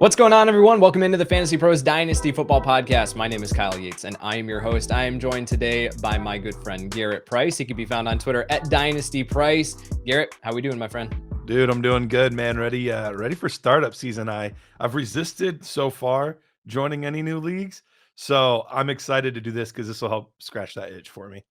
What's going on, everyone? Welcome into the Fantasy Pros Dynasty Football Podcast. My name is Kyle Yates, and I am your host. I am joined today by my good friend, Garret Price. He can be found on Twitter at Dynasty Price. Garret, how we doing, my friend? Dude, I'm doing good, man. Ready for startup season. I've resisted so far joining any new leagues, so I'm excited to do this because this will help scratch that itch for me.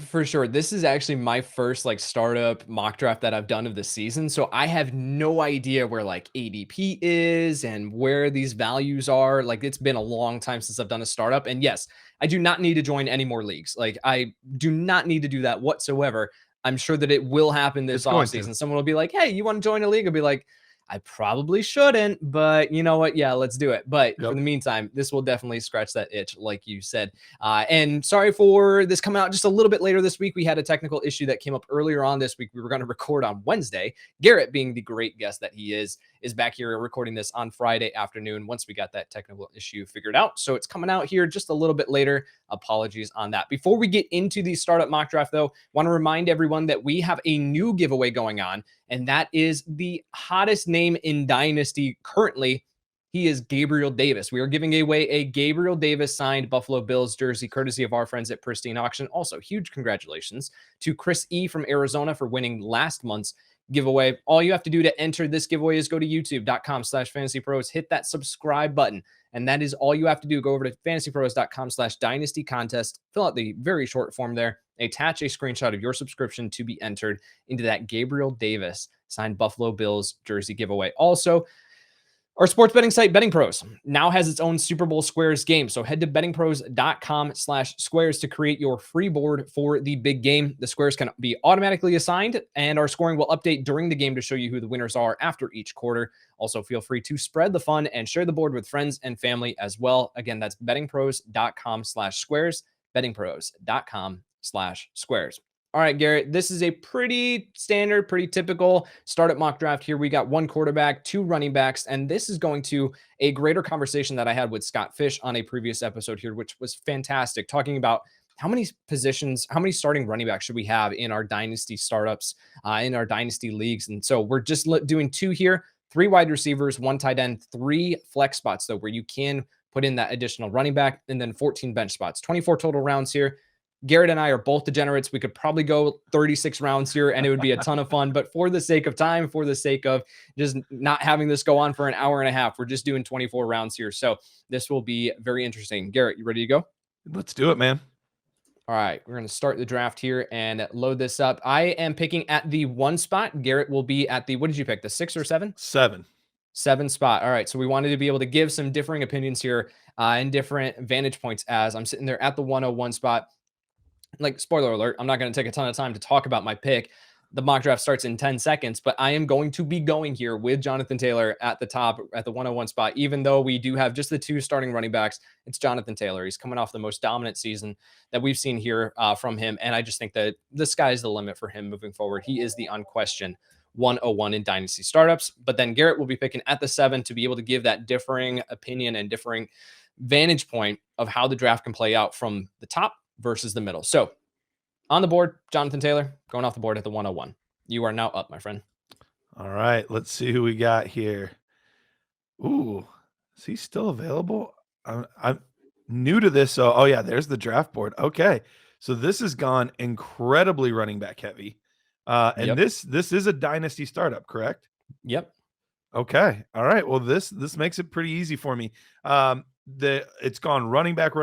For sure. This is actually my first startup mock draft that I've done of the season. So I have no idea where ADP is and where these values are. It's been a long time since I've done a startup. And yes, I do not need to join any more leagues. I do not need to do that whatsoever. I'm sure that it will happen this offseason. Someone will be like, hey, you want to join a league? I'll be like, I probably shouldn't, but you know what? Yeah, let's do it. But for the meantime, this will definitely scratch that itch, like you said. And sorry for this coming out just a little bit later this week. We had a technical issue that came up earlier on this week. We were going to record on Wednesday. Garret, being the great guest that he is back here recording this on Friday afternoon once we got that technical issue figured out. So it's coming out here just a little bit later. Apologies on that. Before we get into the startup mock draft, though, want to remind everyone that we have a new giveaway going on, and that is the hottest name in Dynasty currently. He is Gabriel Davis. We are giving away a Gabriel Davis signed Buffalo Bills jersey, courtesy of our friends at Pristine Auction. Also, huge congratulations to Chris E. from Arizona for winning last month's giveaway. All you have to do to enter this giveaway is go to youtube.com/fantasypros, hit that subscribe button. And that is all you have to do. Go over to fantasypros.com/dynasty contest, fill out the very short form there, attach a screenshot of your subscription to be entered into that Gabriel Davis signed Buffalo Bills jersey giveaway. Also, our sports betting site, Betting Pros, now has its own Super Bowl Squares game. So head to bettingpros.com/squares to create your free board for the big game. The squares can be automatically assigned, and our scoring will update during the game to show you who the winners are after each quarter. Also, feel free to spread the fun and share the board with friends and family as well. Again, that's bettingpros.com/squares, bettingpros.com/squares. All right, Garret, this is a pretty standard, pretty typical startup mock draft here. We got one quarterback, two running backs, and this is going to a greater conversation that I had with Scott Fish on a previous episode here, which was fantastic, talking about how many positions, how many starting running backs should we have in our dynasty startups, in our dynasty leagues. And so we're just doing two here, 3 wide receivers, 1 tight end, 3 flex spots, though, where you can put in that additional running back, and then 14 bench spots, 24 total rounds here. Garret and I are both degenerates. We could probably go 36 rounds here and it would be a ton of fun. But for the sake of time, for the sake of just not having this go on for an hour and a half, we're just doing 24 rounds here. So this will be very interesting. Garret, you ready to go? Let's do it, man. All right, we're going to start the draft here and load this up. I am picking at the 1 spot. Garret will be at the, what did you pick, the 6 or 7? 7 spot. All right, so we wanted to be able to give some differing opinions here and different vantage points as I'm sitting there at the 101 spot. Spoiler alert, I'm not going to take a ton of time to talk about my pick. The mock draft starts in 10 seconds, but I am going to be going here with Jonathan Taylor at the top at the 101 spot. Even though we do have just the 2 starting running backs, it's Jonathan Taylor. He's coming off the most dominant season that we've seen here from him. And I just think that the sky's the limit for him moving forward. He is the unquestioned 101 in dynasty startups. But then Garret will be picking at the 7 to be able to give that differing opinion and differing vantage point of how the draft can play out from the top versus the middle. So on the board, Jonathan Taylor going off the board at the 101. You are now up, my friend. All right, let's see who we got here. Ooh, is he still available? I'm new to this. So, oh yeah, there's the draft board. Okay. So this has gone incredibly running back heavy. And this is a dynasty startup, correct? Yep. Okay. All right. Well, this makes it pretty easy for me. It's gone running back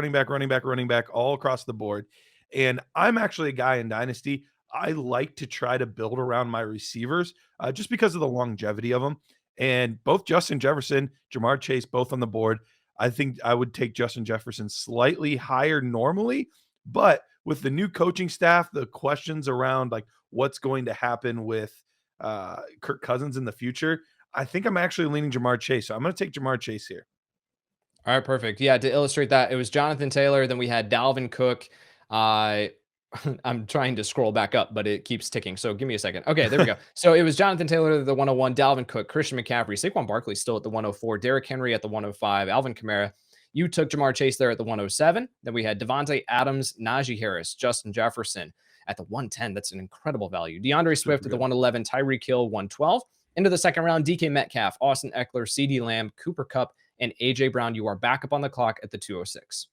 all across the board. And I'm actually a guy in Dynasty. I like to try to build around my receivers just because of the longevity of them. And both Justin Jefferson, Jamar Chase, both on the board. I think I would take Justin Jefferson slightly higher normally, but with the new coaching staff, the questions around what's going to happen with Kirk Cousins in the future, I think I'm actually leaning Jamar Chase. So I'm going to take Jamar Chase here. All right, perfect. Yeah, to illustrate that, it was Jonathan Taylor. Then we had Dalvin Cook. I'm trying to scroll back up, but it keeps ticking. So give me a second. Okay, there we go. So it was Jonathan Taylor at the 101, Dalvin Cook, Christian McCaffrey, Saquon Barkley still at the 104, Derrick Henry at the 105, Alvin Kamara. You took Jamar Chase there at the 107. Then we had Devontae Adams, Najee Harris, Justin Jefferson at the 110. That's an incredible value. DeAndre Swift at the 111, Tyreek Hill 112. Into the second round, DK Metcalf, Austin Eckler, CeeDee Lamb, Cooper Kupp, and AJ Brown. You are back up on the clock at the 206.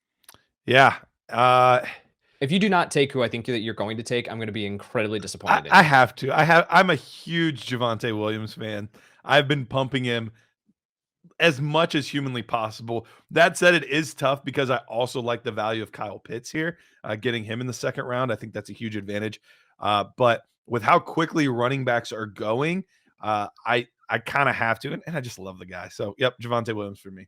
Yeah. If you do not take who I think that you're going to take, I'm going to be incredibly disappointed in I you. have to. I'm a huge Javonte Williams fan. I've been pumping him as much as humanly possible. That said, it is tough because I also like the value of Kyle Pitts here. Getting him in the second round, I think that's a huge advantage. But with how quickly running backs are going, I kind of have to, and I just love the guy. So, yep, Javonte Williams for me.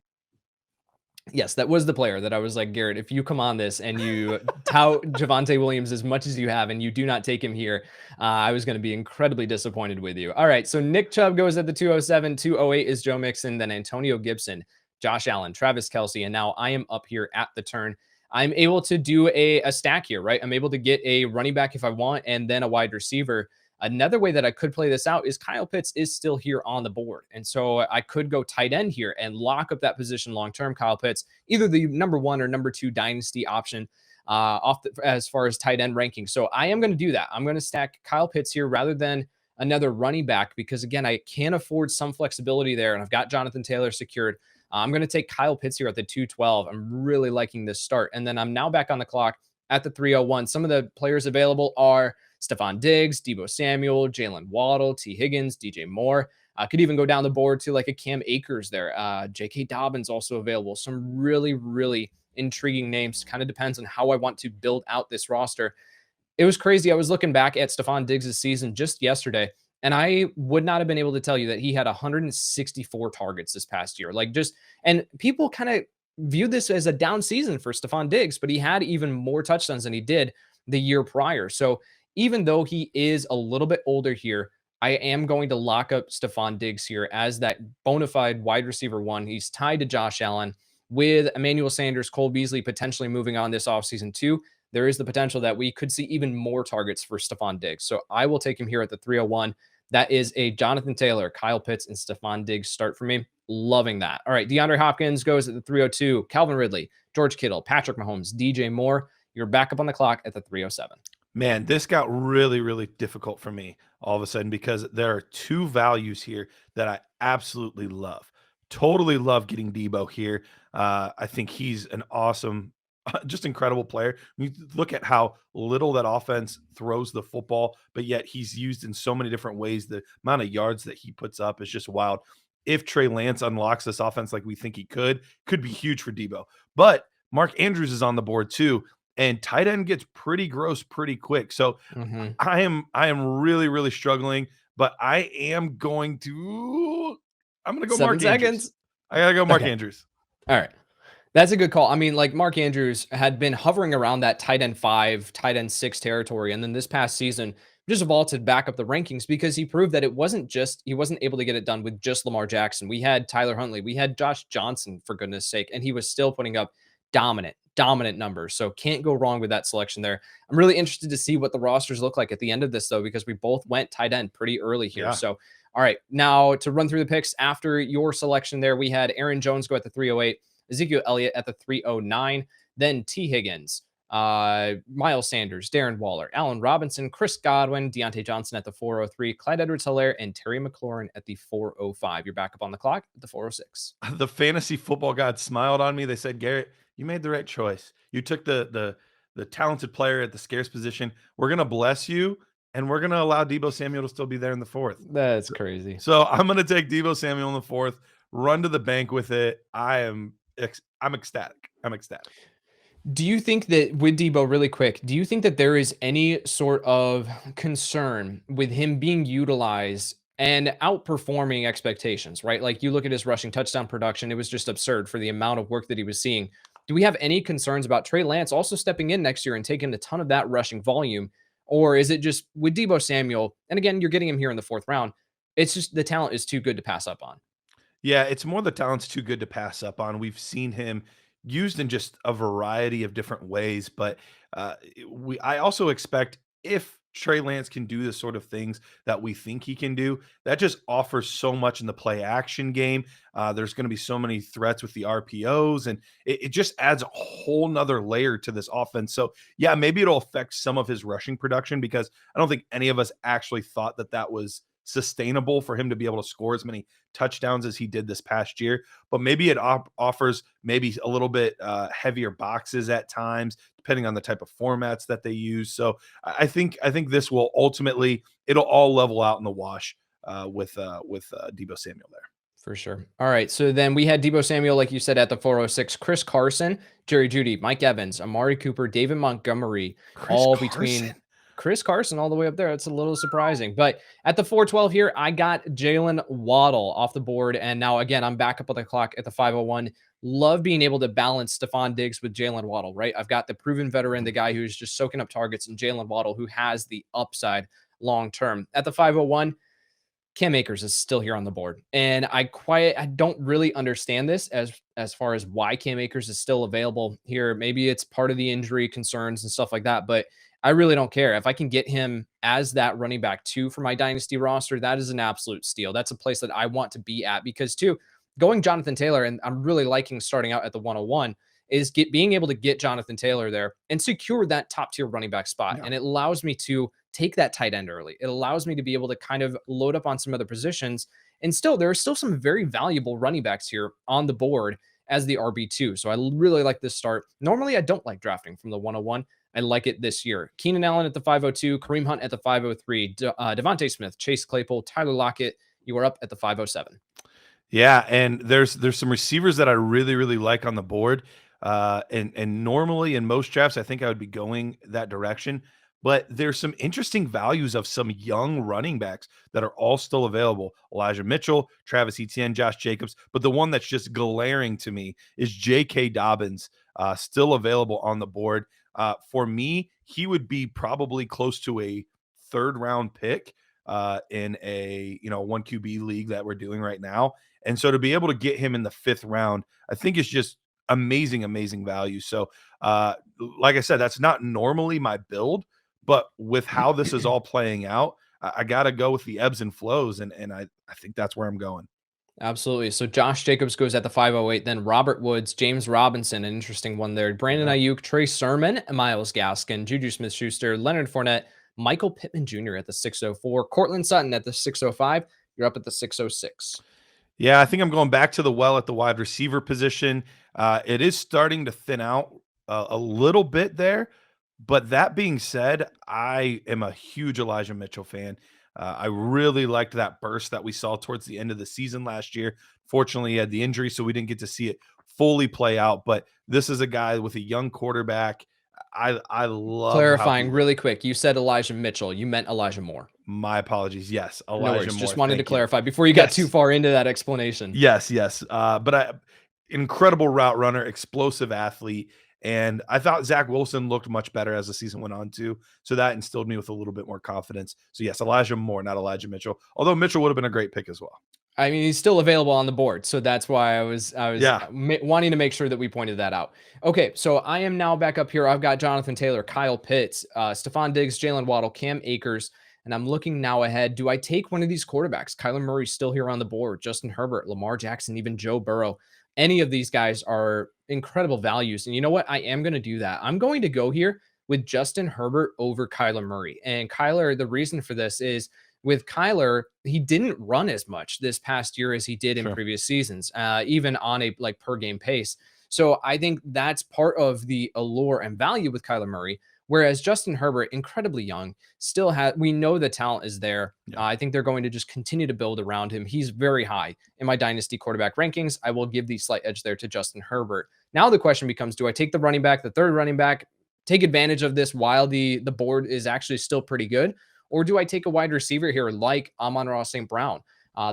Yes, that was the player that I was like, Garrett, if you come on this and you tout Javonte Williams as much as you have and you do not take him here, I was going to be incredibly disappointed with you. All right, so Nick Chubb goes at the 207. 208 is Joe Mixon, then Antonio Gibson, Josh Allen, Travis Kelce, and now I am up here at the turn. I'm able to do a stack here, right? I'm able to get a running back if I want and then a wide receiver. Another way that I could play this out is Kyle Pitts is still here on the board. And so I could go tight end here and lock up that position long term. Kyle Pitts, either the number 1 or number 2 dynasty option as far as tight end ranking. So I am going to do that. I'm going to stack Kyle Pitts here rather than another running back because, again, I can afford some flexibility there. And I've got Jonathan Taylor secured. I'm going to take Kyle Pitts here at the 212. I'm really liking this start. And then I'm now back on the clock at the 301. Some of the players available are Stephon Diggs, Deebo Samuel, Jalen Waddle, T. Higgins, DJ Moore. Could even go down the board to like a Cam Akers there. J.K. Dobbins also available. Some really, really intriguing names. Kind of depends on how I want to build out this roster. It was crazy. I was looking back at Stephon Diggs' season just yesterday, and I would not have been able to tell you that he had 164 targets this past year. And people kind of viewed this as a down season for Stephon Diggs, but he had even more touchdowns than he did the year prior. So even though he is a little bit older here, I am going to lock up Stephon Diggs here as that bona fide wide receiver 1. He's tied to Josh Allen with Emmanuel Sanders, Cole Beasley potentially moving on this offseason too. There is the potential that we could see even more targets for Stephon Diggs. So I will take him here at the 301. That is a Jonathan Taylor, Kyle Pitts, and Stephon Diggs start for me. Loving that. All right, DeAndre Hopkins goes at the 302. Calvin Ridley, George Kittle, Patrick Mahomes, DJ Moore. You're back up on the clock at the 307. Man, this got really, really difficult for me all of a sudden because there are 2 values here that I absolutely love. Totally love getting Deebo here. I think he's an awesome, just incredible player. You look at how little that offense throws the football, but yet he's used in so many different ways. The amount of yards that he puts up is just wild. If Trey Lance unlocks this offense like we think he could be huge for Deebo. But Mark Andrews is on the board too. And tight end gets pretty gross pretty quick. So I am really, really struggling, but I'm going to go 7 Mark seconds. Andrews. I gotta go Mark Andrews. All right. That's a good call. I mean, like Mark Andrews had been hovering around that tight end 5, tight end 6 territory. And then this past season just vaulted back up the rankings because he proved that he wasn't able to get it done with just Lamar Jackson. We had Tyler Huntley. We had Josh Johnson, for goodness sake. And he was still putting up dominant numbers. So can't go wrong with that selection there. I'm really interested to see what the rosters look like at the end of this, though, because we both went tight end pretty early here. Yeah. So, all right, now to run through the picks after your selection there, we had Aaron Jones go at the 308, Ezekiel Elliott at the 309, then T. Higgins, Miles Sanders, Darren Waller, Allen Robinson, Chris Godwin, Deontay Johnson at the 403, Clyde Edwards-Helaire, and Terry McLaurin at the 405. You're back up on the clock at the 406. The fantasy football gods smiled on me. They said, Garrett, you made the right choice. You took the talented player at the scarce position. We're going to bless you, and we're going to allow Deebo Samuel to still be there in the 4th. That's crazy. So I'm going to take Deebo Samuel in the 4th, run to the bank with it. I'm ecstatic. I'm ecstatic. Do you think that with Deebo, really quick, do you think that there is any sort of concern with him being utilized and outperforming expectations, right? Like you look at his rushing touchdown production, it was just absurd for the amount of work that he was seeing. Do we have any concerns about Trey Lance also stepping in next year and taking a ton of that rushing volume? Or is it just with Deebo Samuel, and again, you're getting him here in the 4th round, it's just the talent is too good to pass up on? Yeah, it's more the talent's too good to pass up on. We've seen him used in just a variety of different ways, but I also expect if Trey Lance can do the sort of things that we think he can do, that just offers so much in the play action game. There's going to be so many threats with the RPOs, and it just adds a whole nother layer to this offense. So yeah, maybe it'll affect some of his rushing production because I don't think any of us actually thought that was sustainable for him to be able to score as many touchdowns as he did this past year, but maybe it offers maybe a little bit heavier boxes at times, depending on the type of formats that they use. So I think this will ultimately, it'll all level out in the wash with Deebo Samuel there. For sure. All right. So then we had Deebo Samuel, like you said, at the 406, Chris Carson, Jerry Jeudy, Mike Evans, Amari Cooper, David Montgomery, Chris Carson all the way up there. It's a little surprising. But at the 412 here, I got Jalen Waddle off the board. And now, again, I'm back up on the clock at the 501. Love being able to balance Stephon Diggs with Jalen Waddle, right? I've got the proven veteran, the guy who's just soaking up targets, and Jalen Waddle, who has the upside long term. At the 501, Cam Akers is still here on the board. And I don't really understand this as far as why Cam Akers is still available here. Maybe it's part of the injury concerns and stuff like that, but I really don't care. If I can get him as that running back 2 for my dynasty roster, that is an absolute steal. That's a place that I want to be at, because too, going Jonathan Taylor, and I'm really liking starting out at the 101, is being able to get Jonathan Taylor there and secure that top tier running back spot. Yeah. And it allows me to take that tight end early. It allows me to be able to kind of load up on some other positions. And still, there are still some very valuable running backs here on the board as the RB2. So I really like this start. Normally, I don't like drafting from the 101. I like it this year. Keenan Allen at the 502, Kareem Hunt at the 503, Devontae Smith, Chase Claypool, Tyler Lockett. You are up at the 507. Yeah, and there's some receivers that I really, really like on the board. And normally in most drafts, I think I would be going that direction. But there's some interesting values of some young running backs that are all still available. Elijah Mitchell, Travis Etienne, Josh Jacobs. But the one that's just glaring to me is J.K. Dobbins, still available on the board. For me, he would be probably close to a 3rd round pick in a 1 QB league that we're doing right now. And so to be able to get him in the 5th round, I think is just amazing value. So like I said, that's not normally my build, but with how this is all playing out, I got to go with the ebbs and flows. And I think that's where I'm going. Absolutely. So Josh Jacobs goes at the 508, then Robert Woods, James Robinson, an interesting one there. Brandon Ayuk, Trey Sermon, Myles Gaskin, Juju Smith-Schuster, Leonard Fournette, Michael Pittman Jr. at the 604, Cortland Sutton at the 605. You're up at the 606. Yeah, I think I'm going back to the well at the wide receiver position. It is starting to thin out a little bit there. But that being said, I am a huge Elijah Mitchell fan. I really liked that burst that we saw towards the end of the season last year. Fortunately, he had the injury, so we didn't get to see it fully play out. But this is a guy with a young quarterback. I love clarifying really quick. You said Elijah Mitchell. You meant Elijah Moore. My apologies. Yes, Elijah Moore. Just wanted to clarify before you got too far into that explanation. Yes. But incredible route runner, explosive athlete. And I thought Zach Wilson looked much better as the season went on too. So that instilled me with a little bit more confidence. So yes, Elijah Moore, not Elijah Mitchell. Although Mitchell would have been a great pick as well. I mean, he's still available on the board. So that's why I was wanting to make sure that we pointed that out. Okay, so I am now back up here. I've got Jonathan Taylor, Kyle Pitts, Stephon Diggs, Jalen Waddle, Cam Akers, and I'm looking now ahead. Do I take one of these quarterbacks? Kyler Murray's still here on the board, Justin Herbert, Lamar Jackson, even Joe Burrow. Any of these guys are incredible values. And you know what? I am going to do that. I'm going to go here with Justin Herbert over Kyler Murray. And Kyler, the reason for this is with Kyler, he didn't run as much this past year as he did in previous seasons, even on a per game pace. So I think that's part of the allure and value with Kyler Murray. Whereas Justin Herbert, incredibly young, still we know the talent is there. Yeah. I think they're going to just continue to build around him. He's very high in my dynasty quarterback rankings. I will give the slight edge there to Justin Herbert. Now the question becomes, do I take the running back, the 3rd running back, take advantage of this while the board is actually still pretty good? Or do I take a wide receiver here like Amon-Ra St. Brown?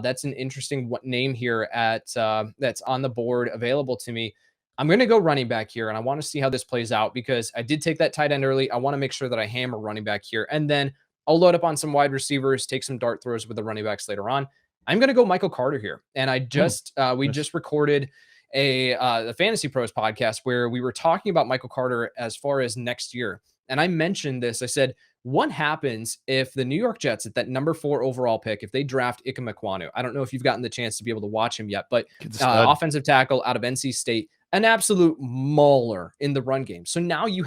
That's an interesting name here that's on the board available to me. I'm going to go running back here, and I want to see how this plays out because I did take that tight end early. I want to make sure that I hammer running back here, and then I'll load up on some wide receivers, take some dart throws with the running backs later on. I'm going to go Michael Carter here, and I just we just recorded the FantasyPros podcast where we were talking about Michael Carter as far as next year, and I mentioned this. I said, what happens if the New York Jets at that number 4 overall pick, if they draft Ikemakuanu? I don't know if you've gotten the chance to be able to watch him yet, but offensive tackle out of NC State, an absolute mauler in the run game. So now you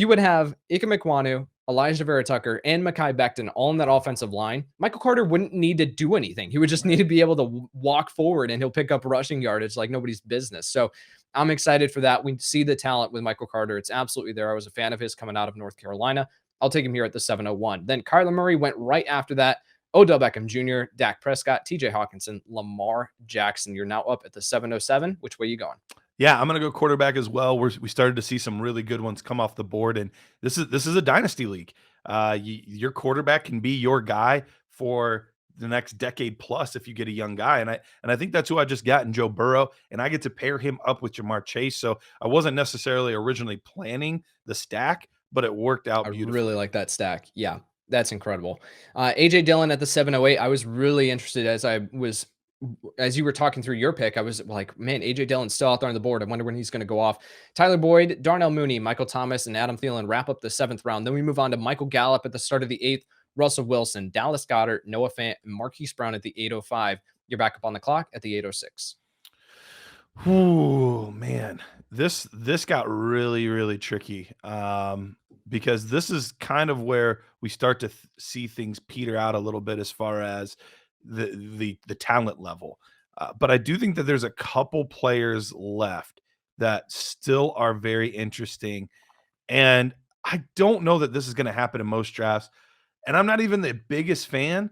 would have Ikemakuanu Elijah Vera Tucker, and Mekhi Becton all in that offensive line, Michael Carter wouldn't need to do anything. He would just need to be able to walk forward and he'll pick up rushing yardage like nobody's business. So I'm excited for that. We see the talent with Michael Carter. It's absolutely there. I was a fan of his coming out of North Carolina. I'll take him here at the 701. Then Kyler Murray went right after that. Odell Beckham Jr., Dak Prescott, TJ Hawkinson, Lamar Jackson. You're now up at the 707. Which way you going? Yeah, I'm going to go quarterback as well. We started to see some really good ones come off the board, and this is a dynasty league. Your quarterback can be your guy for the next decade plus if you get a young guy, and I think that's who I just got in Joe Burrow, and I get to pair him up with Jamar Chase. So I wasn't necessarily originally planning the stack, but it worked I out really beautifully. like that stack. Yeah, that's incredible. AJ Dillon at the 708. I was really interested as you were talking through your pick. I was like, man, AJ Dillon's still out there on the board. I wonder when he's going to go off. Tyler Boyd, Darnell Mooney, Michael Thomas, and Adam Thielen wrap up the 7th round. Then we move on to Michael Gallup at the start of the 8th, Russell Wilson, Dallas Goedert, Noah Fant, and Marquise Brown at the 805. You're back up on the clock at the 806. Ooh, man, this got really tricky, because this is kind of where we start to see things peter out a little bit as far as the talent level. But I do think that there's a couple players left that still are very interesting, and I don't know that this is going to happen in most drafts. And I'm not even the biggest fan,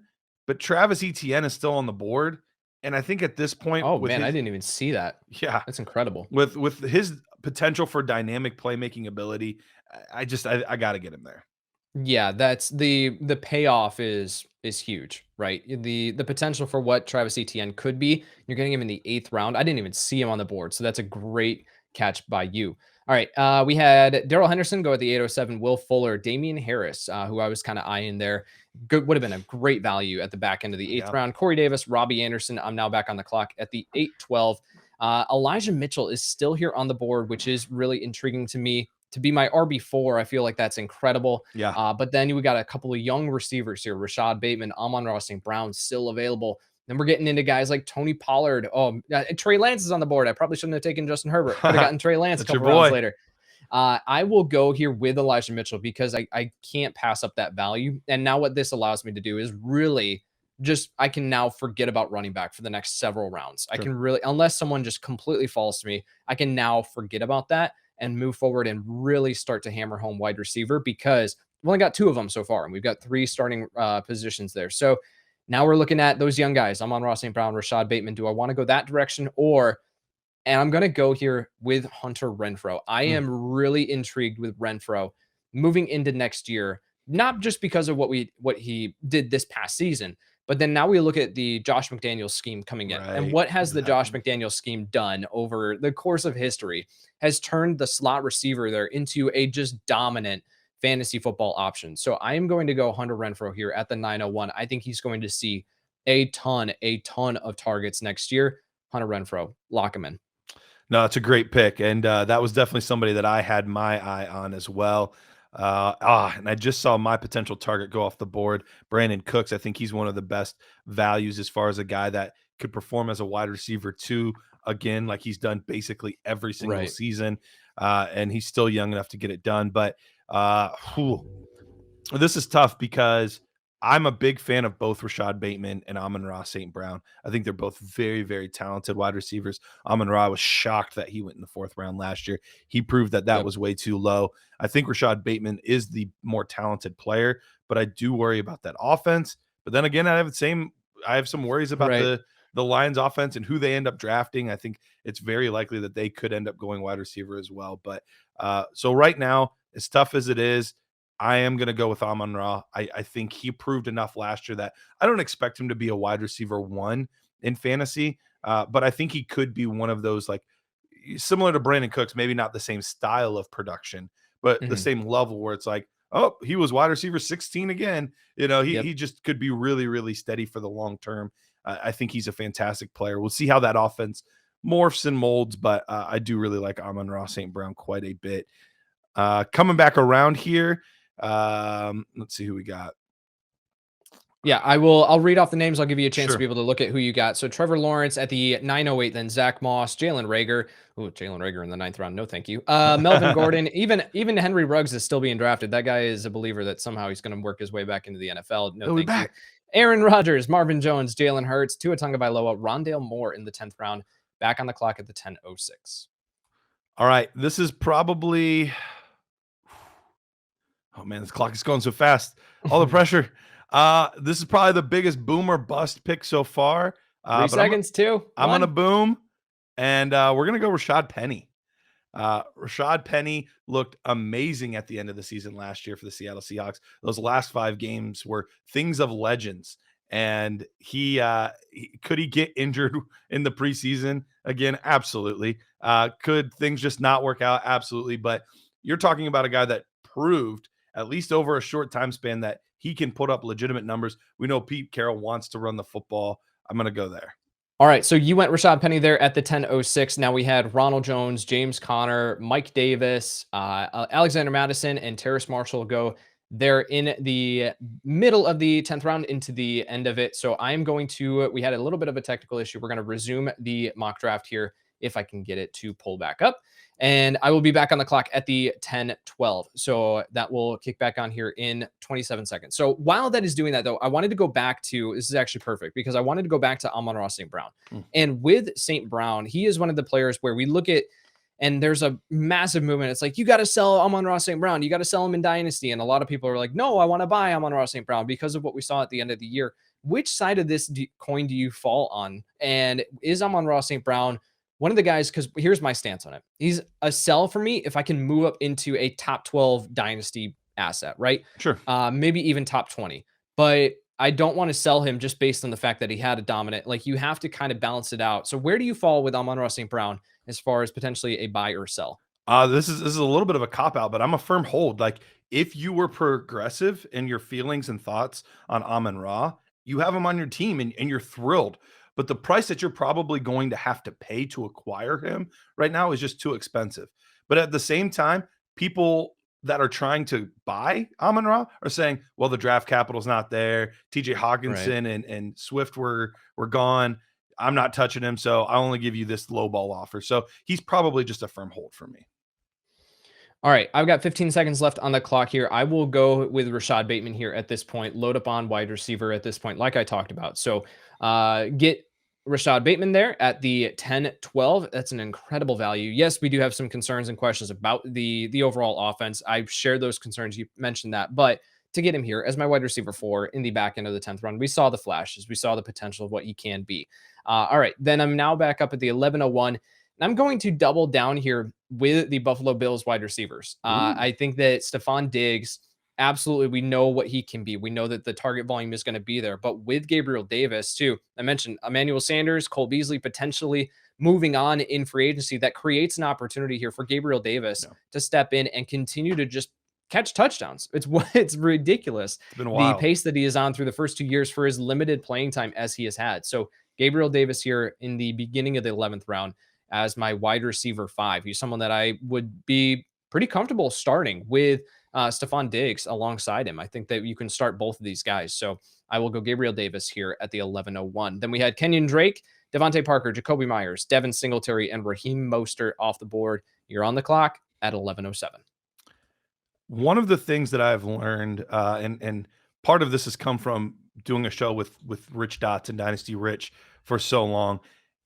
but Travis Etienne is still on the board, and I think at this point Oh with man, I his didn't even see that. yeah, That's incredible. with his potential for dynamic playmaking ability, I gotta get him there. Yeah, that's the payoff is huge, right? The potential for what Travis Etienne could be. You're getting him in the 8th round. I didn't even see him on the board, so that's a great catch by you. All right, we had Darrell Henderson go at the 807. Will Fuller, Damian Harris, who I was kind of eyeing there, would have been a great value at the back end of the 8th Yeah. round. Corey Davis, Robbie Anderson. I'm now back on the clock at the 812. Elijah Mitchell is still here on the board, which is really intriguing to me. To be my RB4, I feel like that's incredible. Yeah. But then we got a couple of young receivers here. Rashad Bateman, Amon-Ra St. Brown still available. Then we're getting into guys like Tony Pollard. Oh, Trey Lance is on the board. I probably shouldn't have taken Justin Herbert. Could have gotten Trey Lance a That's your couple rounds boy. later. I will go here with Elijah Mitchell because I can't pass up that value. And now what this allows me to do is really just I can now forget about running back for the next several rounds. I Sure. can really, unless someone just completely falls to me, I can now forget about that and move forward and really start to hammer home wide receiver because we've only got 2 of them so far, and we've got 3 starting positions there. So now we're looking at those young guys. I'm on Ross St. Brown, Rashad Bateman. Do I want to go that direction and I'm going to go here with Hunter Renfrow. I Mm. am really intrigued with Renfrow moving into next year, not just because of what he did this past season, but then now we look at the Josh McDaniels scheme coming in. And Right. what has the Josh Exactly. McDaniels scheme done over the course of history has turned the slot receiver there into a just dominant fantasy football option. So I am going to go Hunter Renfrow here at the 901. I think he's going to see a ton of targets next year. Hunter Renfrow, lock him in. No, it's a great pick, and that was definitely somebody that I had my eye on as well. And I just saw my potential target go off the board. Brandon Cooks, I think he's one of the best values as far as a guy that could perform as a wide receiver too. Again, like he's done basically every single Right. season, and he's still young enough to get it done. But whew, this is tough because I'm a big fan of both Rashad Bateman and Amon-Ra St. Brown. I think they're both very talented wide receivers. Amon-Ra was shocked that he went in the 4th round last year. He proved that Yep. was way too low. I think Rashad Bateman is the more talented player, but I do worry about that offense. But then again, I have some worries about Right. the Lions offense and who they end up drafting. I think it's very likely that they could end up going wide receiver as well. But so right now, as tough as it is, I am going to go with Amon-Ra. I think he proved enough last year that I don't expect him to be a wide receiver 1 in fantasy, but I think he could be one of those, like, similar to Brandon Cooks, maybe not the same style of production, but the Mhm. same level where it's like, oh, he was wide receiver 16 again. Yep. He just could be really steady for the long term. I think he's a fantastic player. We'll see how that offense morphs and molds, but I do really like Amon-Ra St. Brown quite a bit. Coming back around here, let's see who we got. Yeah, I'll read off the names. I'll give you a chance to be Sure. able to look at who you got. So Trevor Lawrence at the 908, then Zach Moss, Jalen Rager. Ooh, Jalen Rager in the ninth round. No, thank you. Melvin Gordon, even Henry Ruggs is still being drafted. That guy is a believer that somehow he's going to work his way back into the NFL. No, He'll be thank you. back. Aaron Rodgers, Marvin Jones, Jalen Hurts, Tua Tagovailoa, Rondale Moore in the 10th round. Back on the clock at the 10:06. All right. This is probably, oh man, this clock is going so fast. All the pressure. This is probably the biggest boom or bust pick so far. 3 seconds, two, I'm gonna one. boom, and we're gonna go Rashad Penny. Rashad Penny looked amazing at the end of the season last year for the Seattle Seahawks. Those last 5 games were things of legends. And could he get injured in the preseason again? Absolutely. Could things just not work out? Absolutely. But you're talking about a guy that proved, at least over a short time span, that he can put up legitimate numbers. We know Pete Carroll wants to run the football. I'm going to go there. All right, so you went Rashad Penny there at the 10:06. Now we had Ronald Jones, James Conner, Mike Davis, Alexander Madison, and Terrace Marshall go there in the middle of the 10th round into the end of it. So I'm going to, we had a little bit of a technical issue. We're going to resume the mock draft here if I can get it to pull back up. And I will be back on the clock at the 10:12. So that will kick back on here in 27 seconds. So while that is doing that, though, I wanted to go back to, this is actually perfect because I wanted to go back to Amon-Ra St. Brown. And with St. Brown, he is one of the players where we look at, and there's a massive movement. It's like, you got to sell Amon-Ra St. Brown. You got to sell him in Dynasty. And a lot of people are like, no, I want to buy Amon-Ra St. Brown because of what we saw at the end of the year. Which side of this coin do you fall on? And is Amon-Ra St. Brown one of the guys, because here's my stance on it. He's a sell for me if I can move up into a top 12 dynasty asset, right? Sure. Maybe even top 20. But I don't want to sell him just based on the fact that he had a dominant. Like, you have to kind of balance it out. So where do you fall with Amon-Ra St. Brown as far as potentially a buy or sell? This is a little bit of a cop out, but I'm a firm hold. Like, if you were progressive in your feelings and thoughts on Amon-Ra, you have him on your team and you're thrilled. But the price that you're probably going to have to pay to acquire him right now is just too expensive. But at the same time, people that are trying to buy Amon-Ra are saying, well, the draft capital's not there. TJ Hawkinson and Swift were gone. I'm not touching him, so I only give you this low ball offer. So he's probably just a firm hold for me. All right, I've got 15 seconds left on the clock here. I will go with Rashad Bateman here at this point. Load up on wide receiver at this point, like I talked about. So get Rashad Bateman there at the 10-12. That's an incredible value. Yes, we do have some concerns and questions about the overall offense. I've shared those concerns. You mentioned that, but to get him here as my wide receiver 4 in the back end of the 10th round, we saw the flashes. We saw the potential of what he can be. All right, then I'm now back up at the 11:01. And I'm going to double down here with the Buffalo Bills wide receivers. I think that Stephon Diggs, absolutely, we know what he can be. We know that the target volume is going to be there. But with Gabriel Davis, too, I mentioned Emmanuel Sanders, Cole Beasley potentially moving on in free agency. That creates an opportunity here for Gabriel Davis to step in and continue to just catch touchdowns. It's ridiculous. It's been The wild. pace that he is on through the first 2 years for his limited playing time as he has had. So Gabriel Davis here in the beginning of the 11th round as my wide receiver 5. He's someone that I would be pretty comfortable starting with Stephon Diggs alongside him. I think that you can start both of these guys. So I will go Gabriel Davis here at the 11:01. Then we had Kenyon Drake, Devontae Parker, Jacoby Myers, Devin Singletary, and Raheem Mostert off the board. You're on the clock at 11:07. One of the things that I've learned, and part of this has come from doing a show with Rich Dots and Dynasty Rich for so long,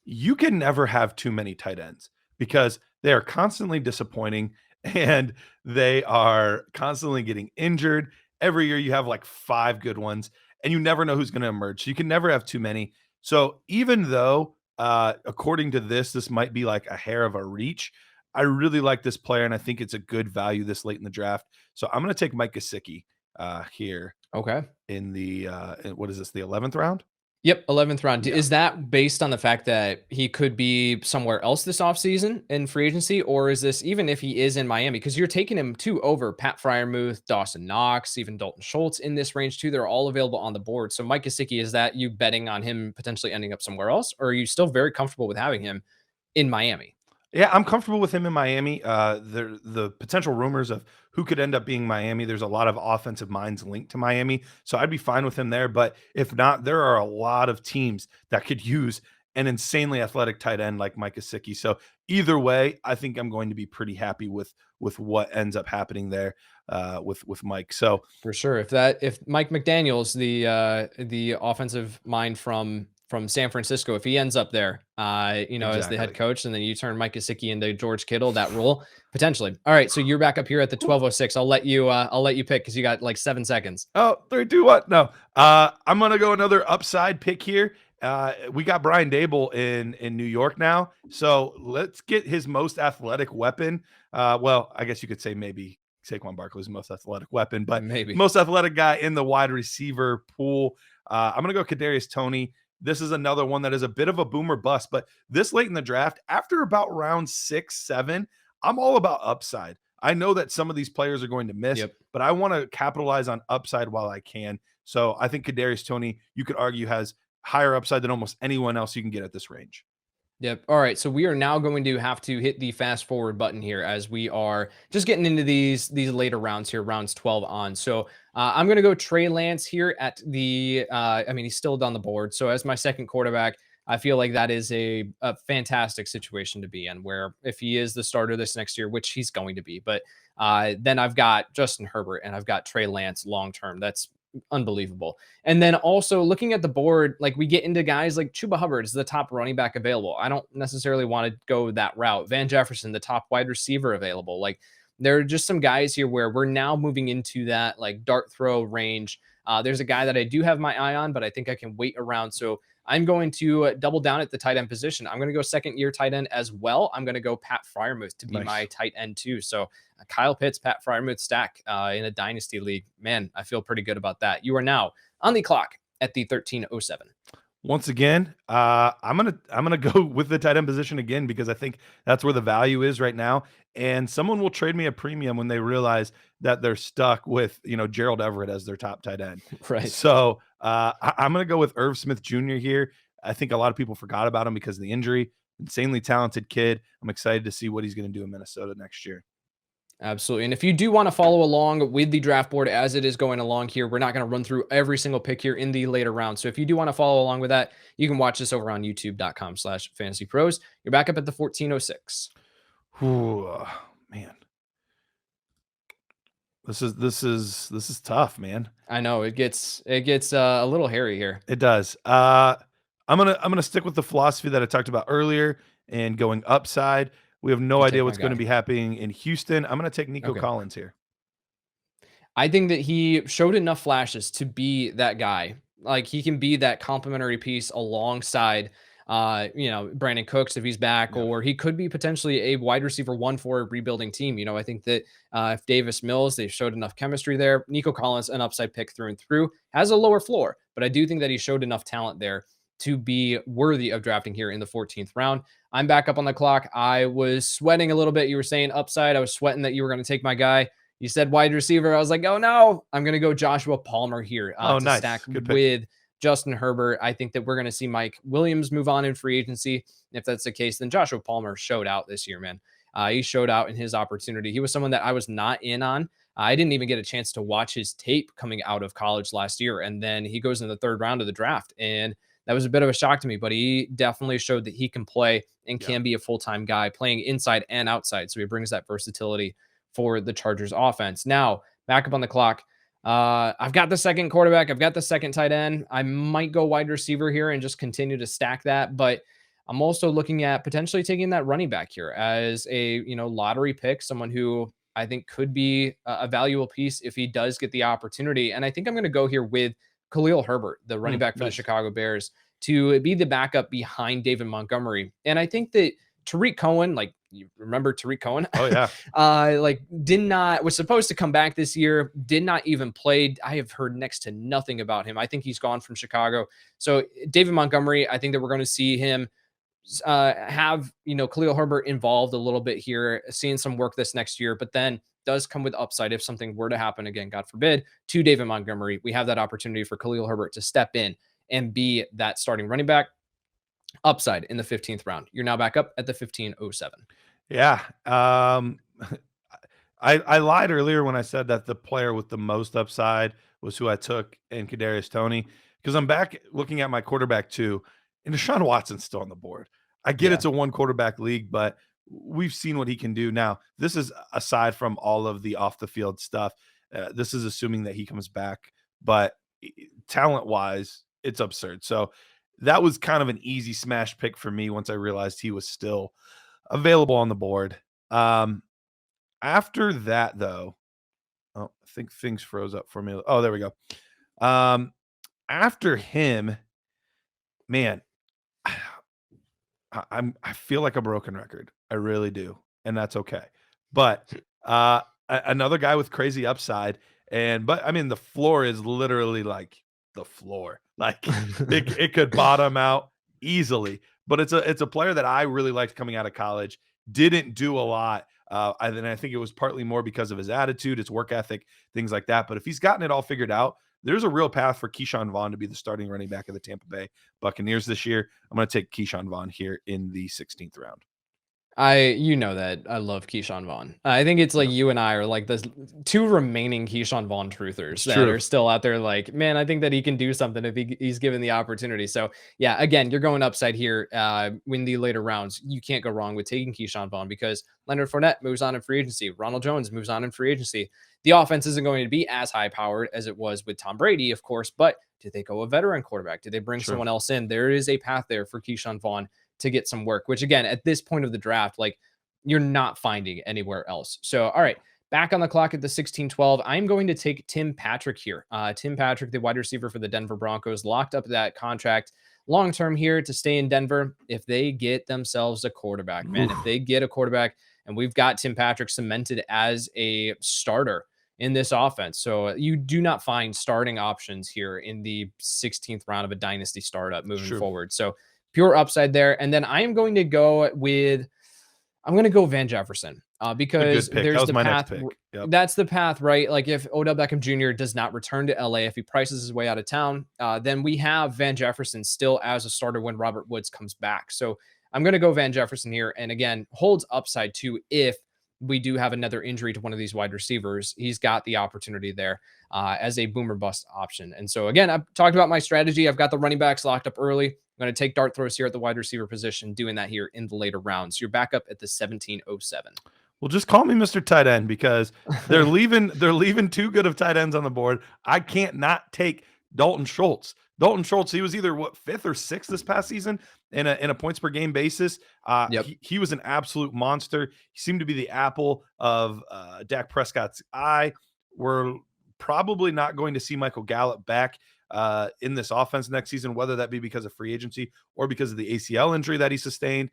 you can never have too many tight ends because they are constantly disappointing and they are constantly getting injured. Every year you have like 5 good ones and you never know who's going to emerge. So you can never have too many. So even though, according to this might be like a hair of a reach, I really like this player and I think it's a good value this late in the draft. So I'm going to take Mike Gesicki here. Okay. In the, what is this, the 11th round? Yep, 11th round. Yeah. Is that based on the fact that he could be somewhere else this offseason in free agency? Or is this even if he is in Miami? Because you're taking him too over Pat Freiermuth, Dawson Knox, even Dalton Schultz in this range too. They're all available on the board. So Mike Gesicki, is that you betting on him potentially ending up somewhere else? Or are you still very comfortable with having him in Miami? Yeah, I'm comfortable with him in Miami. The potential rumors of who could end up being Miami, there's a lot of offensive minds linked to Miami, so I'd be fine with him there. But if not, there are a lot of teams that could use an insanely athletic tight end like Mike Gesicki. So either way, I think I'm going to be pretty happy with what ends up happening there with Mike. So For sure. If Mike McDaniel's the offensive mind from San Francisco, if he ends up there, as the head exactly. coach, and then you turn Mike Gesicki into George Kittle, that role potentially. All right, so you're back up here at the 12:06. I'll let you pick because you got like 7 seconds. Oh, 3, 2, 1. No. I'm gonna go another upside pick here. We got Brian Dable in New York now. So let's get his most athletic weapon. Well, I guess you could say maybe Saquon Barkley's most athletic weapon, but Maybe. most athletic guy in the wide receiver pool. I'm gonna go Kadarius Toney. This is another one that is a bit of a boomer bust, but this late in the draft, after about round 6, 7, I'm all about upside. I know that some of these players are going to miss, Yep. but I want to capitalize on upside while I can. So I think Kadarius Toney, you could argue, has higher upside than almost anyone else you can get at this range. Yep. All right. So we are now going to have to hit the fast forward button here as we are just getting into these later rounds here, rounds 12 on. So I'm going to go Trey Lance here at the. He's still on the board. So as my second quarterback, I feel like that is a fantastic situation to be in. Where if he is the starter this next year, which he's going to be, but then I've got Justin Herbert and I've got Trey Lance long term. That's unbelievable. And then also looking at the board, like we get into guys like Chuba Hubbard is the top running back available. I don't necessarily want to go that route. Van Jefferson, the top wide receiver available. Like there are just some guys here where we're now moving into that like dart throw range. There's a guy that I do have my eye on, but I think I can wait around. So I'm going to double down at the tight end position. I'm going to go second year tight end as well. I'm going to go Pat Fryermuth to be my Nice. tight end too. So Kyle Pitts, Pat Fryermuth stack in a dynasty league. Man, I feel pretty good about that. You are now on the clock at the 13:07. Once again, I'm gonna go with the tight end position again because I think that's where the value is right now. And someone will trade me a premium when they realize that they're stuck with Gerald Everett as their top tight end. Right. So I'm gonna go with Irv Smith Jr. here. I think a lot of people forgot about him because of the injury. Insanely talented kid. I'm excited to see what he's gonna do in Minnesota next year. Absolutely. And if you do want to follow along with the draft board as it is going along here, we're not going to run through every single pick here in the later rounds. So if you do want to follow along with that, you can watch this over on youtube.com/fantasypros. You're back up at the 14:06. Ooh, man. This is tough, man. I know it gets a little hairy here. It does. I'm gonna stick with the philosophy that I talked about earlier and going upside. We have no You idea take my what's going to guy. be happening in Houston. I'm gonna take Nico Okay. Collins here. I think that he showed enough flashes to be that guy. Like he can be that complementary piece alongside Brandon Cooks if he's back, Yeah. or he could be potentially a wide receiver one for a rebuilding team. I think that if Davis Mills, they've showed enough chemistry there. Nico Collins, an upside pick through and through, has a lower floor, but I do think that he showed enough talent there to be worthy of drafting here in the 14th round. I'm back up on the clock. I was sweating a little bit. You were saying upside. I was sweating that you were going to take my guy. You said wide receiver. I was like, oh no, I'm going to go Joshua Palmer here Oh, to stack nice. Good pick. with Justin Herbert. I think that we're going to see Mike Williams move on in free agency. If that's the case, then Joshua Palmer showed out this year, man. He showed out in his opportunity. He was someone that I was not in on. I didn't even get a chance to watch his tape coming out of college last year. And then he goes in the third round of the draft. And that was a bit of a shock to me, but he definitely showed that he can play and Yeah. can be a full-time guy playing inside and outside. So he brings that versatility for the Chargers offense. Now, back up on the clock. I've got the second quarterback. I've got the second tight end. I might go wide receiver here and just continue to stack that. But I'm also looking at potentially taking that running back here as a lottery pick, someone who I think could be a valuable piece if he does get the opportunity. And I think I'm going to go here with Khalil Herbert, the running back for the Nice. Chicago Bears, to be the backup behind David Montgomery. And I think that Tariq Cohen, like you remember Tariq Cohen, Oh yeah. was supposed to come back this year, did not even play. I have heard next to nothing about him. I think he's gone from Chicago. So David Montgomery, I think that we're going to see him have Khalil Herbert involved a little bit here, seeing some work this next year, but then does come with upside if something were to happen again, God forbid, to David Montgomery. We have that opportunity for Khalil Herbert to step in and be that starting running back. upside in the 15th round. You're now back up at the 1507. Yeah. I lied earlier when I said that the player with the most upside was who I took in Kadarius Toney, because I'm back looking at my quarterback too, and Deshaun Watson's still on the board. I get Yeah. it's a one quarterback league, but we've seen what he can do. Now, this is aside from all of the off the field stuff. This is assuming that he comes back, but talent wise, it's absurd. So that was kind of an easy smash pick for me once I realized he was still available on the board. After that, though, oh, I think things froze up for me. Oh, there we go. Um, After him, man, I feel like a broken record. I really do, and that's okay. But another guy with crazy upside, but I mean, the floor is literally like the floor. Like it could bottom out easily. But it's a player that I really liked coming out of college. Didn't do a lot. And I think it was partly more because of his attitude, his work ethic, things like that. But if he's gotten it all figured out, there's a real path for Keyshawn Vaughan to be the starting running back of the Tampa Bay Buccaneers this year. I'm going to take Keyshawn Vaughan here in the 16th round. You know that I love Keyshawn Vaughn. I think it's like Yep. you and I are like the two remaining Keyshawn Vaughn truthers It's that true. are still out there. Like, man, I think that he can do something if he's given the opportunity. So yeah, again, you're going upside here. In the later rounds, you can't go wrong with taking Keyshawn Vaughn because Leonard Fournette moves on in free agency. Ronald Jones moves on in free agency. The offense isn't going to be as high powered as it was with Tom Brady, of course. But did they go a veteran quarterback? Did they bring True. someone else in? There is a path there for Keyshawn Vaughn to get some work. Which again, at this point of the draft, like you're not finding anywhere else. So, all right, back on the clock at the 16-12. I'm going to take Tim Patrick here. Tim Patrick, the wide receiver for the Denver Broncos, locked up that contract long term here to stay in Denver. If they get themselves a quarterback, man, if Oof. they get a quarterback, and we've got Tim Patrick cemented as a starter in this offense. So you do not find starting options here in the 16th round of a dynasty startup It's moving true. forward. So pure upside there. And then I am going to go with I'm going to go Van Jefferson A because good pick. That there's was the my next path. pick. Yep. That's the path, right? Like if Odell Beckham Jr. does not return to LA, if he prices his way out of town, then we have Van Jefferson still as a starter when Robert Woods comes back. So I'm going to go Van Jefferson here. And again, holds upside too if we do have another injury to one of these wide receivers. He's got the opportunity there as a boomer bust option. And so again, I've talked about my strategy. I've got the running backs locked up early. I'm going to take dart throws here at the wide receiver position, doing that here in the later rounds. You're back up at the 1707. Well, just call me Mr. Tight End because they're leaving too good of tight ends on the board. I can't not take Dalton Schultz. Dalton Schultz, he was either what fifth or sixth this past season in a points per game basis. Yep. He was an absolute monster. He seemed to be the apple of Dak Prescott's eye. We're probably not going to see Michael Gallup back in this offense next season, whether that be because of free agency or because of the ACL injury that he sustained.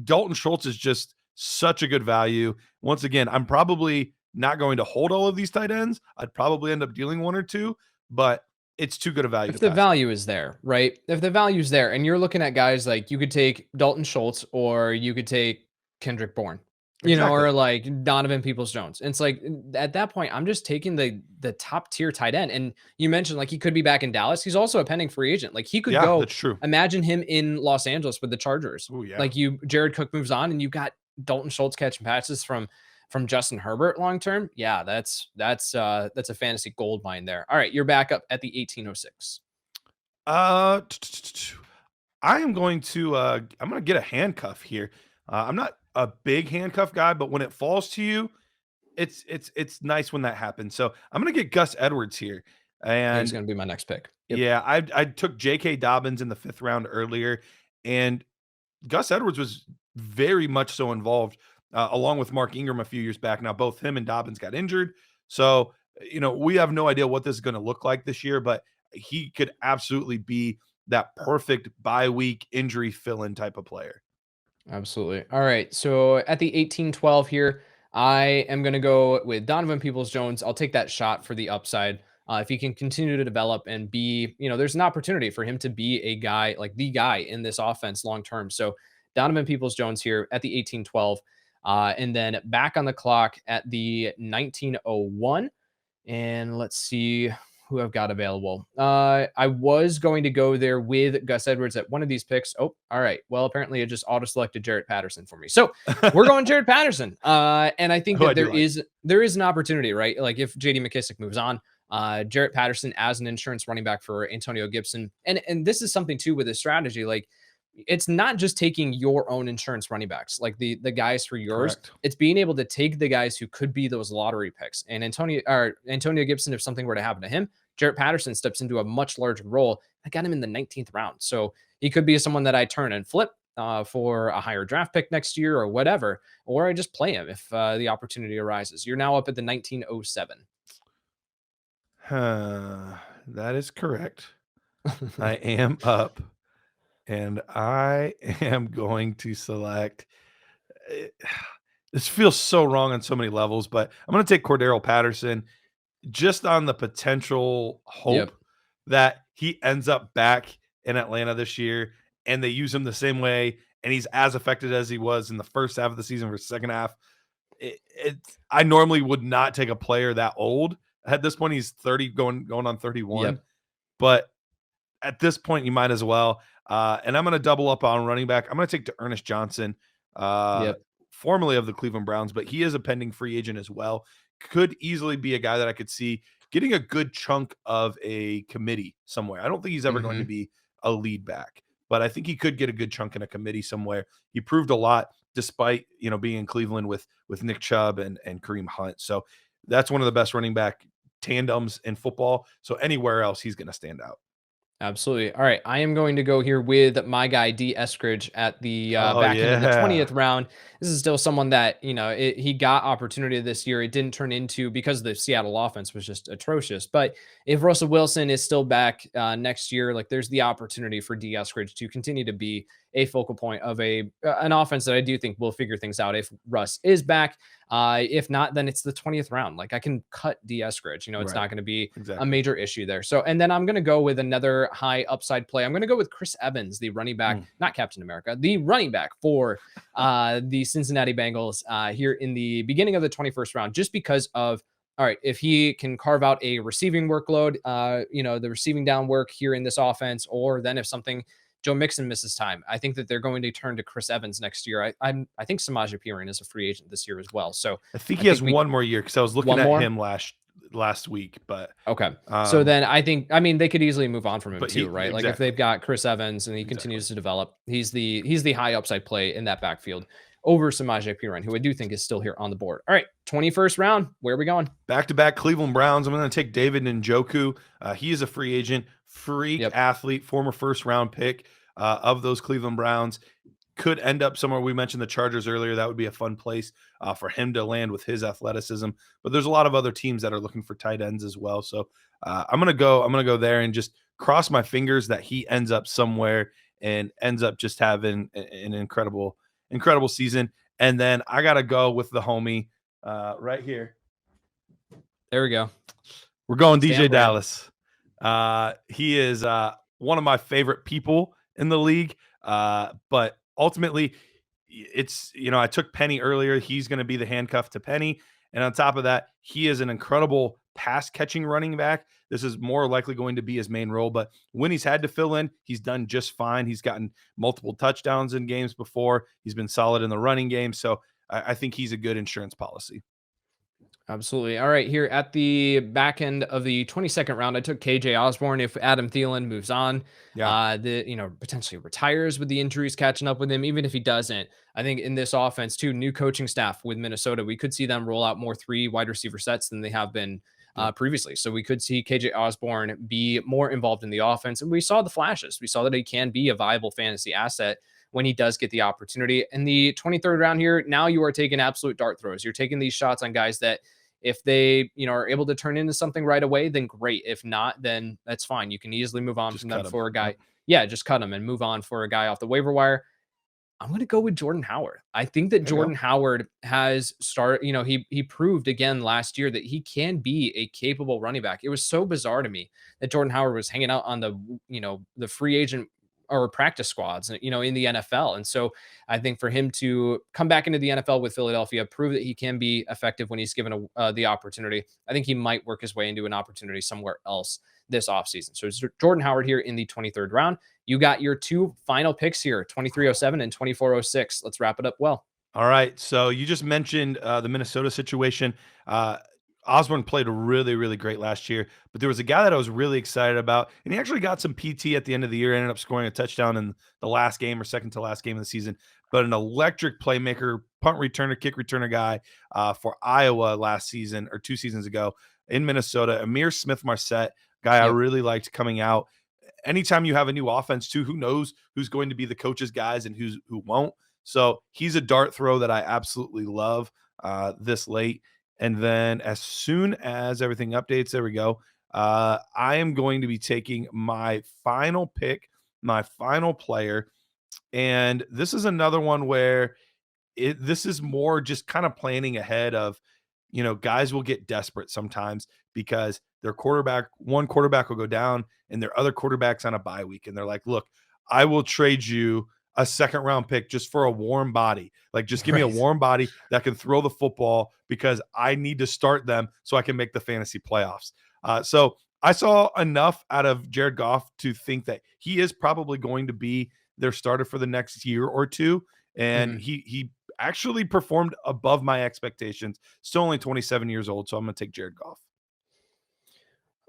Dalton Schultz is just such a good value. Once again, I'm probably not going to hold all of these tight ends. I'd probably end up dealing one or two, but it's too good a value If to the pass up. value is there, right? If the value is there, and you're looking at guys like you could take Dalton Schultz or you could take Kendrick Bourne, Exactly. or like Donovan Peoples Jones. It's like at that point, I'm just taking the top tier tight end. And you mentioned like he could be back in Dallas. He's also a pending free agent. Like he could Yeah, go. that's true. Imagine him in Los Angeles with the Chargers. Oh yeah. Like Jared Cook moves on, and you got Dalton Schultz catching passes from Justin Herbert long term. Yeah, that's a fantasy gold mine there. All right, you're back up at the 1806. Uh, I am going to I'm going to get a handcuff here. I'm not a big handcuff guy, but when it falls to you, it's nice when that happens. So I'm going to get Gus Edwards here, He's and going to be my next pick. Yep. yeah, I took J.K. Dobbins in the fifth round earlier, and Gus Edwards was very much so involved, along with Mark Ingram a few years back. Now, both him and Dobbins got injured. So, we have no idea what this is going to look like this year, but he could absolutely be that perfect bye week injury fill in type of player. Absolutely. All right. So at the 18-12 here, I am going to go with Donovan Peoples Jones. I'll take that shot for the upside. If he can continue to develop and be, there's an opportunity for him to be a guy like the guy in this offense long term. So Donovan Peoples Jones here at the 18-12. And then back on the clock at the 1901. And let's see. who I've got available. I was going to go there with Gus Edwards at one of these picks. Oh, all right. Well, apparently it just auto selected Jarrett Patterson for me. So we're going Jarrett Patterson. And I think Who I that do like. there is an opportunity, right? Like if JD McKissick moves on, Jarrett Patterson as an insurance running back for Antonio Gibson. And this is something too with this strategy. Like it's not just taking your own insurance running backs, like the guys for yours. Correct. It's being able to take the guys who could be those lottery picks. And Antonio Gibson, if something were to happen to him, Jarrett Patterson steps into a much larger role. I got him in the 19th round. So he could be someone that I turn and flip for a higher draft pick next year or whatever, or I just play him if the opportunity arises. You're now up at the 1907. That is correct. I am up, and I am going to select. eh, This feels so wrong on so many levels, but I'm going to take Cordero Patterson just on the potential Yep. hope that he ends up back in Atlanta this year and they use him the same way and he's as affected as he was in the first half of the season versus second half. I normally would not take a player that old. At this point, he's 30 going on 31. Yep. But at this point, you might as well. And I'm going to double up on running back. I'm going to take to Ernest Johnson, Yep. formerly of the Cleveland Browns, but he is a pending free agent as well. Could easily be a guy that I could see getting a good chunk of a committee somewhere. I don't think he's ever going to Hmm. be a lead back, but I think he could get a good chunk in a committee somewhere. He proved a lot despite being in Cleveland with Nick Chubb and Kareem Hunt. So that's one of the best running back tandems in football. So anywhere else, he's going to stand out. Absolutely. All right. I am going to go here with my guy, D. Eskridge, at the Oh back end of the yeah, 20th round. This is still someone that, he got opportunity this year. It didn't turn into because the Seattle offense was just atrocious. But if Russell Wilson is still back next year, like there's the opportunity for D. Eskridge to continue to be a focal point of an offense that I do think will figure things out if Russ is back. If not, then it's the 20th round. Like I can cut D. Eskridge. It's right, not going to be a exactly. major issue there. So, and then I'm going to go with another high upside play. I'm going to go with Chris Evans, the running back, Mm. not Captain America, the running back for the Cincinnati Bengals here in the beginning of the 21st round, just because of, all right, if he can carve out a receiving workload, the receiving down work here in this offense, or then if something Joe Mixon misses time, I think that they're going to turn to Chris Evans next year. I think Samaje Perine is a free agent this year as well. So I think I he has think we one more year because I was looking one at more. him last week, but Okay. So um, then I mean, they could easily move on from him but too, he right? Like if they've exactly got Chris Evans and he exactly continues to develop, he's the high upside play in that backfield over Samaje Perine, who I do think is still here on the board. All right, 21st round. Where are we going? back to back Cleveland Browns. I'm going to take David Njoku. He is a free agent, freak Yep. athlete, former first round pick of those Cleveland Browns. Could end up somewhere. We mentioned the Chargers earlier. That would be a fun place for him to land with his athleticism. But there's a lot of other teams that are looking for tight ends as well. So I'm gonna go there and just cross my fingers that he ends up somewhere and ends up just having an incredible season. And then I gotta go with the homie right here. There we go. We're going DJ Stamp ran. Dallas. He is one of my favorite people in the league. But ultimately, I took Penny earlier. He's going to be the handcuff to Penny. And on top of that, he is an incredible pass catching running back. This is more likely going to be his main role. But when he's had to fill in, he's done just fine. He's gotten multiple touchdowns in games before. He's been solid in the running game. So I think he's a good insurance policy. Absolutely. All right, here at the back end of the 22nd round, I took KJ Osborne. If Adam Thielen moves on, Yeah. potentially retires with the injuries catching up with him. Even if he doesn't, I think in this offense too, new coaching staff with Minnesota, we could see them roll out more 3 wide receiver sets than they have been Yep. previously. So we could see KJ Osborne be more involved in the offense, and we saw the flashes. We saw that he can be a viable fantasy asset when he does get the opportunity. In the 23rd round here, now you are taking absolute dart throws. You're taking these shots on guys that if they, are able to turn into something right away, then great. If not, then that's fine. You can easily move on Just from cut them him. for a guy. Yep. Yeah, just cut him and move on for a guy off the waiver wire. I'm going to go with Jordan Howard. I think that There you go. Jordan Howard has started, he proved again last year that he can be a capable running back. It was so bizarre to me that Jordan Howard was hanging out on the free agent or practice squads, in the NFL. And so I think for him to come back into the NFL with Philadelphia, prove that he can be effective when he's given the opportunity, I think he might work his way into an opportunity somewhere else this offseason. So it's Jordan Howard here in the 23rd round. You got your two final picks here, 2307 and 2406. Let's wrap it up well. All right. So you just mentioned the Minnesota situation. Osborne played really, really great last year, but there was a guy that I was really excited about, and he actually got some PT at the end of the year, ended up scoring a touchdown in the last game or second to last game of the season, but an electric playmaker, punt returner, kick returner guy for Iowa last season or 2 seasons ago in Minnesota, Irv Smith Jr, guy I really liked coming out. Anytime you have a new offense too, who knows who's going to be the coach's guys and who won't. So he's a dart throw that I absolutely love this late. And then as soon as everything updates, there we go. I am going to be taking my final pick, my final player. And this is another one where this is more just kind of planning ahead of, guys will get desperate sometimes because one quarterback will go down and their other quarterback's on a bye week. And they're like, look, I will trade you a second round pick just for a warm body. Like, just give me a warm body that can throw the football because I need to start them so I can make the fantasy playoffs. So I saw enough out of Jared Goff to think that he is probably going to be their starter for the next year or two. And he actually performed above my expectations. Still only 27 years old. So I'm going to take Jared Goff.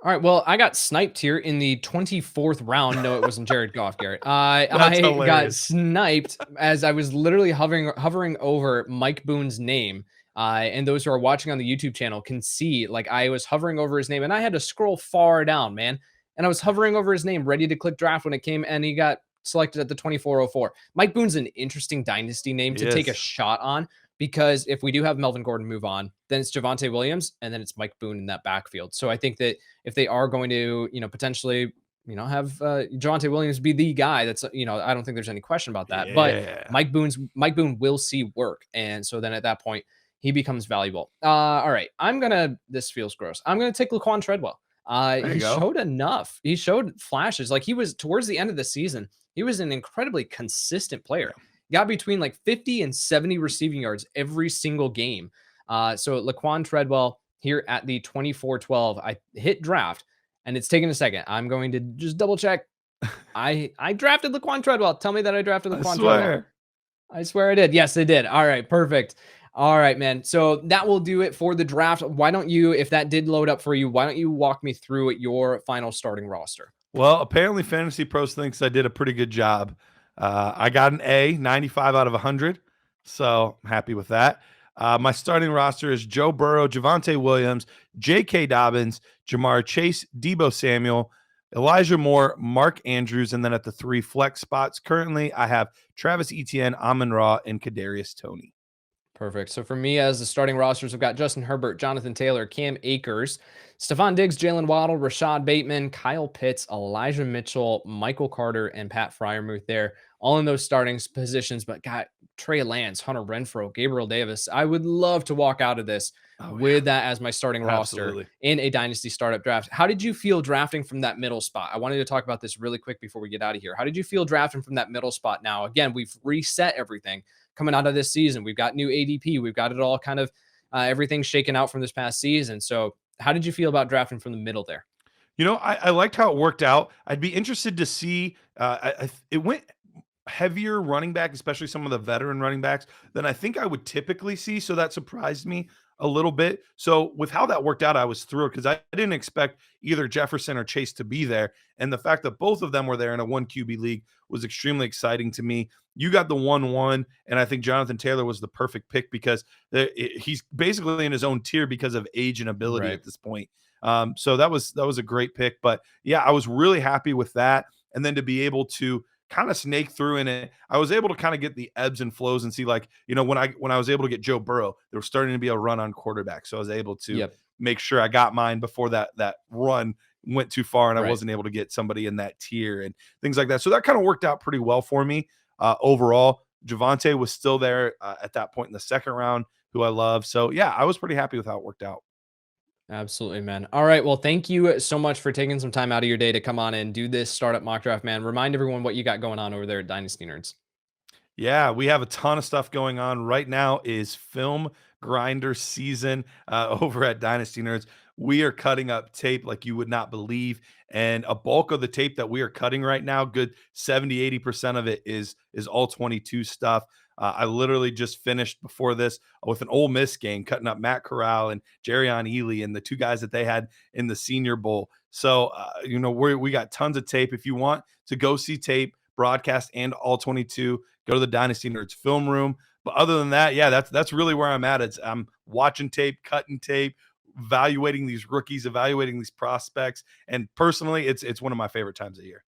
All right. Well, I got sniped here in the 24th round. No, it wasn't Jared Goff, Garrett. I got sniped as I was literally hovering over Mike Boone's name. And those who are watching on the YouTube channel can see, like, I was hovering over his name and I had to scroll far down, man. And I was hovering over his name, ready to click draft when it came, and he got selected at the 2404. Mike Boone's an interesting dynasty name to take a shot on, because if we do have Melvin Gordon move on, then it's Javonte Williams and then it's Mike Boone in that backfield. So I think that if they are going to, potentially, have Javonte Williams be the guy, that's, I don't think there's any question about that. Yeah. But Mike Boone will see work. And so then at that point, he becomes valuable. All right. This feels gross. I'm going to take Laquan Treadwell. He showed enough. He showed flashes. Like, he was towards the end of the season, he was an incredibly consistent player. Yeah. Got between like 50 and 70 receiving yards every single game. So Laquan Treadwell here at the 24-12. I hit draft, and it's taking a second. I'm going to just double check. I drafted Laquan Treadwell. Tell me that I drafted Laquan Treadwell. I swear I did. Yes, I did. All right, perfect. All right, man. So that will do it for the draft. Why don't you, if that did load up for you, why don't you walk me through your final starting roster? Well, apparently FantasyPros thinks I did a pretty good job. I got an A, 95 out of 100. So I'm happy with that. My starting roster is Joe Burrow, Javonte Williams, J.K. Dobbins, Jamar Chase, Deebo Samuel, Elijah Moore, Mark Andrews, and then at the 3 flex spots, currently I have Travis Etienne, Amon-Ra, and Kadarius Toney. Perfect. So for me, as the starting rosters, we've got Justin Herbert, Jonathan Taylor, Cam Akers, Stephon Diggs, Jalen Waddle, Rashad Bateman, Kyle Pitts, Elijah Mitchell, Michael Carter, and Pat Freiermuth there, all in those starting positions. But got Trey Lance, Hunter Renfrow, Gabriel Davis. I would love to walk out of this with that as my starting roster in a dynasty startup draft. How did you feel drafting from that middle spot? I wanted to talk about this really quick before we get out of here. How did you feel drafting from that middle spot? Now, again, we've reset everything coming out of this season. We've got new ADP. We've got it all kind of everything shaken out from this past season. So how did you feel about drafting from the middle there? I liked how it worked out. I'd be interested to see, it went heavier running back, especially some of the veteran running backs, than I think I would typically see. So that surprised me a little bit. So with how that worked out, I was thrilled because I didn't expect either Jefferson or Chase to be there. And the fact that both of them were there in a 1 QB league was extremely exciting to me. You got the 1-1, and I think Jonathan Taylor was the perfect pick because he's basically in his own tier because of age and ability at this point. So that was a great pick. But yeah, I was really happy with that. And then to be able to kind of snake through in it, I was able to kind of get the ebbs and flows and see, like, when I was able to get Joe Burrow, there was starting to be a run on quarterback. So I was able to make sure I got mine before that run went too far and I wasn't able to get somebody in that tier and things like that. So that kind of worked out pretty well for me. Overall, Javonte was still there at that point in the second round, who I love. So yeah, I was pretty happy with how it worked out. Absolutely, man. All right. Well, thank you so much for taking some time out of your day to come on and do this startup mock draft, man. Remind everyone what you got going on over there at Dynasty Nerds. Yeah, we have a ton of stuff going on right now. Is film grinder season over at Dynasty Nerds. We are cutting up tape like you would not believe, and a bulk of the tape that we are cutting right now, good 70-80% of it is all 22 stuff. I literally just finished before this with an Ole Miss game, cutting up Matt Corral and Jerrion Ely and the two guys that they had in the Senior Bowl. So we got tons of tape. If you want to go see tape, broadcast, and all 22, go to the Dynasty Nerds film room. But other than that, yeah, that's really where I'm at. I'm watching tape, cutting tape, evaluating these rookies, evaluating these prospects, and personally, it's one of my favorite times of year.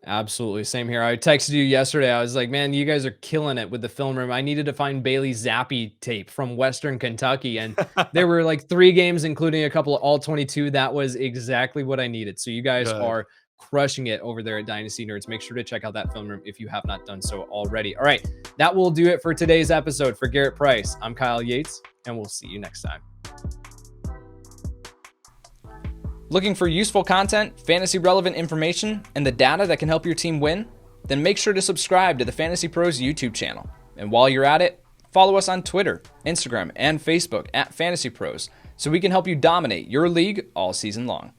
Absolutely. Same here. I texted you yesterday. I was like, man, you guys are killing it with the film room. I needed to find Bailey Zappi tape from Western Kentucky. And there were like 3 games, including a couple of all 22. That was exactly what I needed. So you guys Good. are crushing it over there at Dynasty Nerds. Make sure to check out that film room if you have not done so already. All right. That will do it for today's episode. For Garret Price, I'm Kyle Yates, and we'll see you next time. Looking for useful content, fantasy relevant information, and the data that can help your team win? Then make sure to subscribe to the FantasyPros YouTube channel. And while you're at it, follow us on Twitter, Instagram, and Facebook at FantasyPros so we can help you dominate your league all season long.